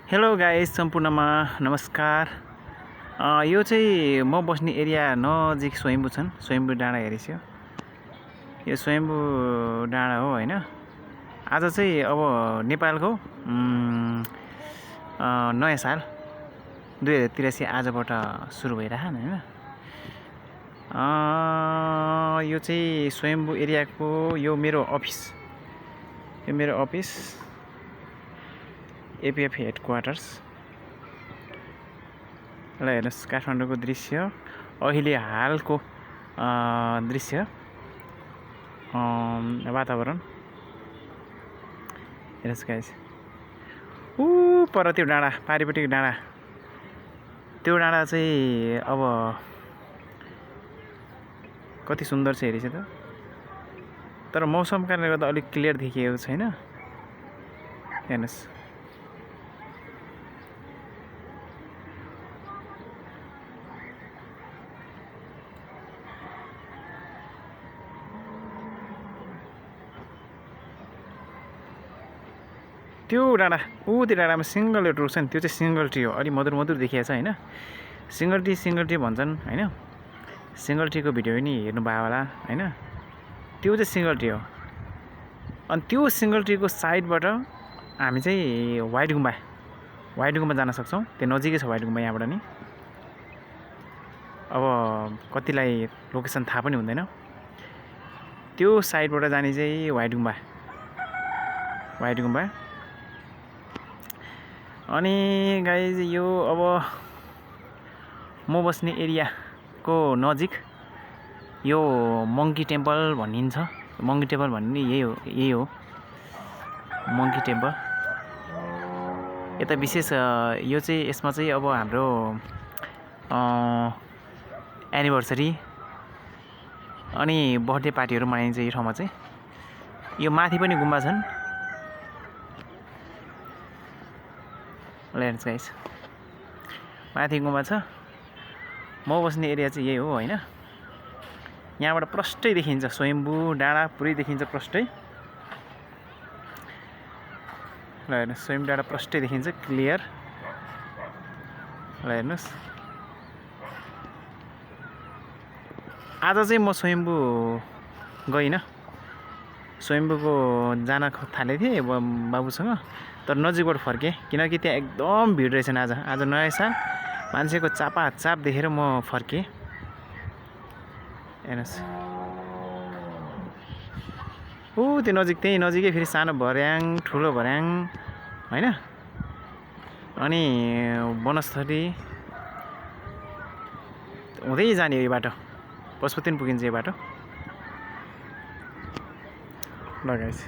Hello guys, सम्पूर्णमा नमस्कार। यो चाहिँ म बस्ने एरिया नजिक स्वयम्भू छन्। स्वयम्भू डाँडा हेरेछ यो स्वयम्भू डाँडा हो हैन। आज चाहिँ अब नेपालको नयाँ साल 2083 आजबाट सुरु भइरहेको हैन। यो चाहिँ स्वयम्भू एरियाको यो मेरो अफिस एपिएफ हेडक्वार्टर्स। ल हेर्नुहोस् काठमाडौँको दृश्य, अहिले हालको दृश्य, वातावरण हेर्नुहोस् गाइस। पर त्यो डाँडा, पारिपट्टिको डाँडा, त्यो डाँडा चाहिँ अब कति सुन्दर छ हेरेछ त। तर मौसम कारणले गर्दा अलिक क्लियर देखिएको छैन। हेर्नुहोस् त्यो डाँडा, त्यो डाँडामा सिङ्गल एउटा रोड छ नि, त्यो चाहिँ सिङ्गल ट्री हो। अलि मधुर देखिएको छ हैन। सिङ्गल ट्री भन्छन् हैन। सिङ्गल ट्रीको भिडियो पनि हेर्नुभयो होला हैन। त्यो चाहिँ सिङ्गल ट्री हो। अनि त्यो सिङ्गल ट्रीको साइडबाट हामी चाहिँ व्हाइट गुम्बा जान सक्छौँ। त्यो नजिकै छ व्हाइट गुम्बा यहाँबाट नि। अब कतिलाई लोकेसन थाहा पनि हुँदैन। त्यो साइडबाट जाने चाहिँ व्हाइट गुम्बा। अनि गाइज यो अब म बस्ने एरियाको नजिक यो मङ्की टेम्पल भनिन्छ। मङ्की टेम्पल भन्ने यही हो मङ्की टेम्पल। यता विशेष यो चाहिँ यसमा चाहिँ अब हाम्रो एनिभर्सरी अनि बर्थडे पार्टीहरू मनाइन्छ यो ठाउँमा चाहिँ। यो माथि पनि गुम्बा छन्। हेर्नुहोस् गाइस, माथि गुम्बा छ। म बस्ने एरिया चाहिँ यही हो हैन। यहाँबाट प्रष्टै देखिन्छ स्वयम्भू डाँडा, पुरै देखिन्छ प्रष्टै। ल हेर्नुहोस्, स्वयम्भू डाँडा प्रष्टै देखिन्छ, क्लियर। ल हेर्नुहोस्, आज चाहिँ म स्वयम्भू गइनँ। स्वयम्भूको जान थालेको थिएँ बाबुसँग, तर नजिकबाट फर्केँ किनकि त्यहाँ एकदम भिड रहेछन्। आज नयाँ साल, मान्छेको चापाचाप देखेर म फर्केँ। हेर्नुहोस्, त्यो नजिक, त्यही नजिकै फेरि सानो भर्याङ, ठुलो भर्याङ हैन। अनि वनस्थली हुँदै जाने यो बाटो, पशुपति पुगिन्छ यो बाटो। ल गाइस।